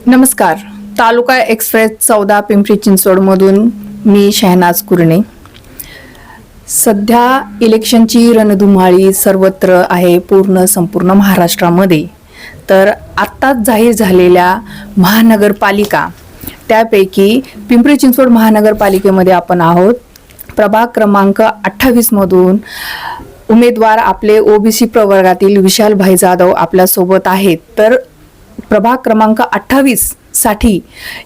नमस्कार. तालुका एक्सप्रेस 14 पिंपरी चिंचवडमधून मी शहनाज कुरणे. सध्या इलेक्शनची रणधुमाळी सर्वत्र आहे, संपूर्ण महाराष्ट्रामध्ये. तर आत्ताच जाहीर झालेल्या महानगरपालिका, त्यापैकी पिंपरी चिंचवड महानगरपालिकेमध्ये आपण आहोत. प्रभाग क्रमांक 28 मधून उमेदवार आपले ओबीसी प्रवर्गातील विशालभाई जाधव आपल्या सोबत आहेत. तर प्रभाग क्रमांक 28 साठी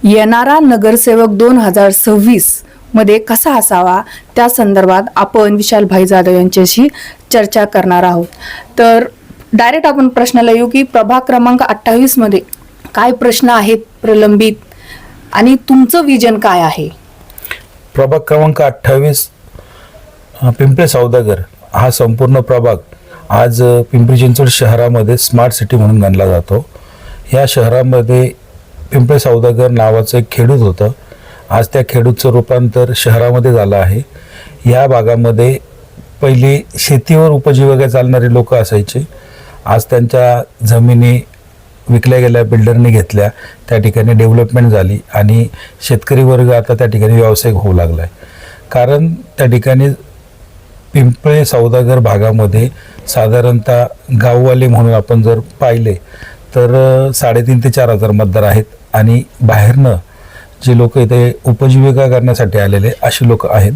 येणारा नगरसेवक 2026 मध्ये कसा असावा, त्या संदर्भात आपण विशालभाई जाधव यांच्याशी चर्चा करणार आहोत. तर डायरेक्ट आपण प्रश्नाला येऊ की प्रभाग क्रमांक 28 मध्ये काय प्रश्न आहेत प्रलंबित आणि तुमचं विजन काय आहे? प्रभाग क्रमांक 28 पिंपळे सौदागर हा संपूर्ण प्रभाग आज पिंपरी चिंचवड शहरामध्ये स्मार्ट सिटी म्हणून गणला जातो. या शहरामध्ये पिंपळे सौदागर नावाचं एक खेडूत होतं. आज त्या खेडूतचं रूपांतर शहरामध्ये झालं आहे. या भागामध्ये पहिली शेतीवर उपजीविका चालणारी लोक असायची. आज त्यांच्या जमिनी विकल्या गेल्या, बिल्डरने घेतल्या, त्या ठिकाणी डेव्हलपमेंट झाली आणि शेतकरी वर्ग आता त्या ठिकाणी व्यावसायिक होऊ लागला आहे. कारण त्या ठिकाणी पिंपळे सौदागर भागामध्ये साधारणतः गाववाले म्हणून आपण जर पाहिले तर 3,500 ते 4,000 मतदार आहेत आणि बाहेरनं जे लोक इथे उपजीविका करण्यासाठी आलेले अशी लोक आहेत.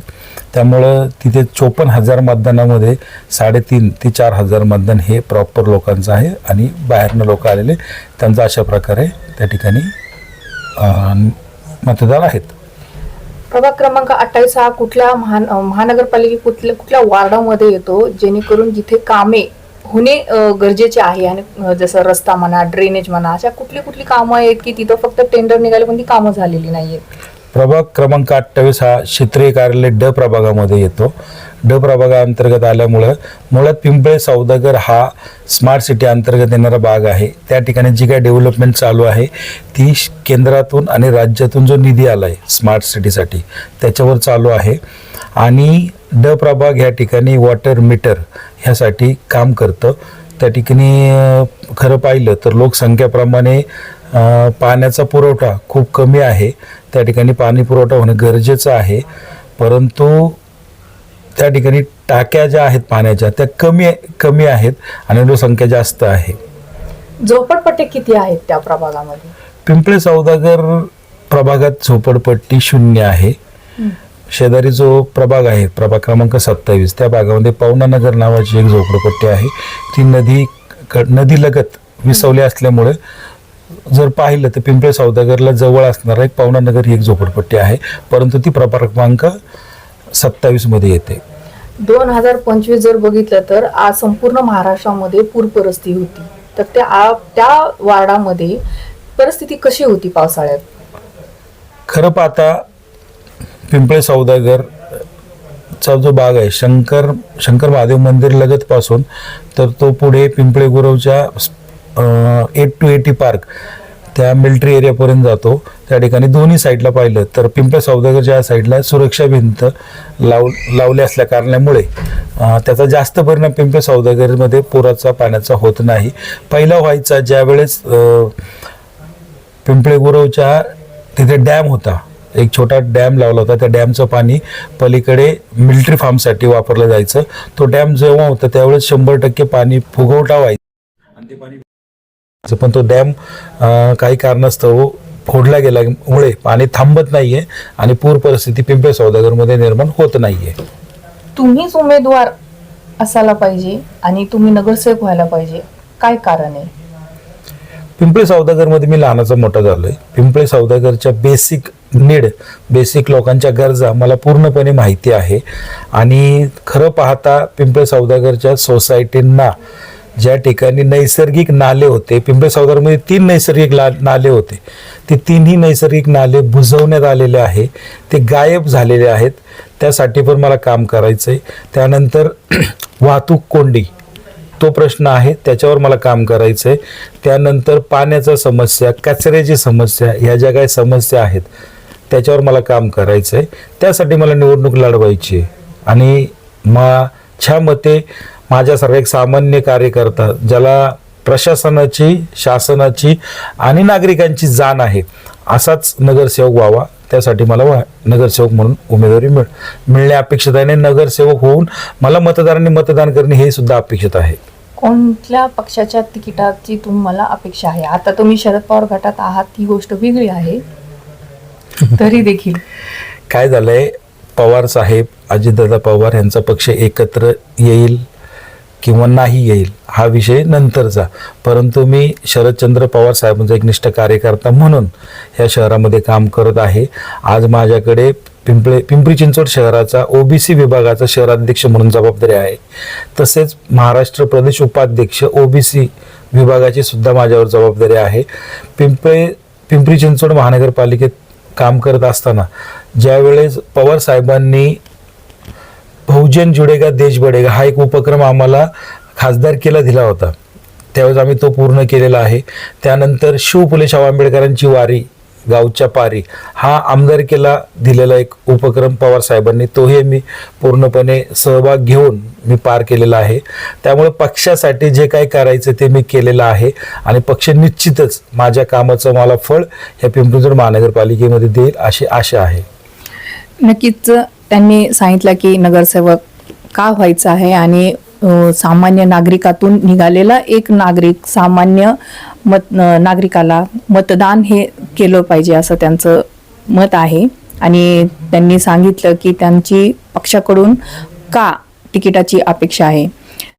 त्यामुळं तिथे 54,000 मतदानामध्ये 3,500 ते 4,000 मतदान हे प्रॉपर लोकांचं आहे आणि बाहेरनं लोक आलेले त्यांचा अशा प्रकारे त्या ठिकाणी मतदार आहेत. प्रभाग क्रमांक 28 हा कुठल्या महानगरपालिके कुठल्या वार्डामध्ये येतो, जेणेकरून जिथे कामे होणे गरजेचे आहे आणि जसं रस्ता म्हणा, ड्रेनेज म्हणा, अशा कुठली कामं आहेत की तिथं फक्त टेंडर निघाले पण ती कामं झालेली नाहीयेत? प्रभाग क्रमांक 28 हा क्षेत्रीय कार्यालय ड प्रभागामध्ये येतो. ड प्रभागाअंतर्गत आल्यामुळं मुळात पिंपळे सौदागर हा स्मार्ट सिटी अंतर्गत येणारा भाग आहे. त्या ठिकाणी जी काही डेव्हलपमेंट चालू आहे ती केंद्रातून आणि राज्यातून जो निधी आला आहे स्मार्ट सिटीसाठी त्याच्यावर चालू आहे. आणि ड प्रभाग ह्या ठिकाणी वॉटर मीटर ह्यासाठी काम करतं. त्या ठिकाणी खरं पाहिलं तर लोकसंख्येप्रमाणे पाण्याचा पुरवठा खूप कमी आहे. त्या ठिकाणी पाणी पुरवठा होणं गरजेचं आहे, परंतु त्या ठिकाणी टाक्या ज्या आहेत पाण्याच्या त्या कमी आहेत आणि लोकसंख्या जास्त आहे. झोपडपट्टी किती आहेत त्या प्रभागामध्ये? पिंपळे सौदागर प्रभागात झोपडपट्टी 0 आहे. शेजारी जो प्रभाग आहे प्रभाग क्रमांक 27 त्या भागामध्ये पवनानगर नावाची एक झोपडपट्टी आहे. ती नदी लगत विसवली असल्यामुळे जर पाहिलं तर पिंपळे सौदागरला जवळ असणारा एक पवनानगर ही एक झोपडपट्टी आहे, परंतु ती प्रभाग क्रमांक 27 मध्ये येते. 2025 जर बघितलं तर आज संपूर्ण महाराष्ट्रामध्ये पूर परिस्थिती होती. तर त्या वार्डामध्ये परिस्थिती कशी होती पावसाळ्यात? खरं पाहता पिंपळे सौदागरचा जो भाग आहे शंकर महादेव मंदिर लगत पासून तर तो पुढे पिंपळे गुरवच्या 8 to 80 पार्क त्या मिलिटरी एरियापर्यंत जातो. त्या ठिकाणी दोन्ही साईडला पाहिलं तर पिंपळे सौदागरच्या साईडला सुरक्षा भिंत लावली असल्या कारणामुळे त्याचा जास्त परिणाम पिंपळे सौदागरमध्ये पुराचा पाण्याचा होत नाही. पहिला व्हायचा ज्यावेळेस पिंपळे गुरवच्या तिथे डॅम होता, एक छोटा डॅम लावला होता. त्या डॅमचं पाणी पलीकडे मिलिटरी फार्मसाठी वापरलं जायचं. तो डॅम जेव्हा होता त्यावेळेस 100% पाणी फुगवटा व्हायचा आणि ते पाणी, पण तो डॅम काही कारणास्तव फोडला गेल्यामुळे पाणी थांबत नाहीये आणि पूर परिस्थिती पिंपळे सौदागरमध्ये निर्माण होत नाहीये. तुम्हीच उमेदवार असायला पाहिजे आणि तुम्ही नगरसेवक व्हायला पाहिजे, काय कारण आहे? पिंपळे सौदागरमध्ये मी लहानाचा मोठा झालोय. पिंपळे सौदागरच्या बेसिक लोकांच्या गरजा मला पूर्णपणे माहिती आहे. आणि खरं पाहता पिंपळे सौदागरच्या सोसायटींना ज्या ठिकाणी नैसर्गिक नाले होते, पिंपळे सौदागरमध्ये 3 नैसर्गिक नाले होते, ते 3ही नैसर्गिक नाले बुजवण्यात आलेले आहे, ते गायब झालेले आहेत. त्यासाठी पण मला काम करायचंय. त्यानंतर वाहतूक कोंडी तो प्रश्न आहे, त्याच्यावर मला काम करायचंय. त्यानंतर पाण्याचा समस्या, कचऱ्याची समस्या, ह्या ज्या काही समस्या आहेत त्याच्यावर मला काम करायचंय. त्यासाठी मला निवडणूक लढवायची आहे. आणि माझ्या मते माझ्यासारखा एक सामान्य कार्यकर्ता ज्याला प्रशासनाची, शासनाची आणि नागरिकांची जाण आहे, असाच नगरसेवक व्हावा. त्यासाठी मला नगरसेवक म्हणून उमेदवारी मिळणे अपेक्षित आहे आणि नगरसेवक होऊन मला मतदारांनी मतदान करणे हे सुद्धा अपेक्षित आहे. कोणत्या पक्षाच्या तिकिटाची तुम्हाला अपेक्षा आहे? आता तुम्ही शरद पवार गटात आहात, ही गोष्ट वेगळी आहे, तरी देखील काय झालंय, पवार साहेब, अजितदादा पवार यांचा पक्ष एकत्र येईल किंवा नाही येईल हा विषय नंतरचा, परंतु मी शरदचंद्र पवार साहेबांचा एक निष्ठ कार्यकर्ता म्हणून ह्या शहरामध्ये काम करत आहे. आज माझ्याकडे पिंपरी चिंचवड शहराचा ओबीसी विभागाचा शहराध्यक्ष म्हणून जबाबदारी आहे. तसेच महाराष्ट्र प्रदेश उपाध्यक्ष ओबीसी विभागाची सुद्धा माझ्यावर जबाबदारी आहे. पिंपरी चिंचवड महानगरपालिकेत काम करत असताना ज्यावेळेस पवार साहेबांनी बहुजन जुडेगा देश बडेगा हा एक उपक्रम आम्हाला खासदारकीला दिला होता, त्यावेळेस आम्ही तो पूर्ण केलेला आहे. त्यानंतर शिव फुले शाहू आंबेडकरांची वारी गावच्या पारी हा आमदारकीला दिलेला एक उपक्रम पवार साहेबांनी, तोही मी पूर्णपणे सहभाग घेऊन मी पार केलेला आहे. त्यामुळे पक्षासाठी जे काही करायचं ते मी केलेलं आहे आणि पक्ष निश्चितच माझ्या कामाचं मला फळ या पिंपरी चिंचवड महानगरपालिकेमध्ये देईल अशी आशा आहे. नक्कीच त्यांनी सांगितलं की नगरसेवक का व्हायचं आहे आणि सामान्य नागरिकातून निघालेला एक नागरिक, सामान्य नागरिकाला मतदान हे केलं पाहिजे असं त्यांचं मत आहे. आणि त्यांनी सांगितलं की त्यांची पक्षाकडून का तिकिटाची अपेक्षा आहे.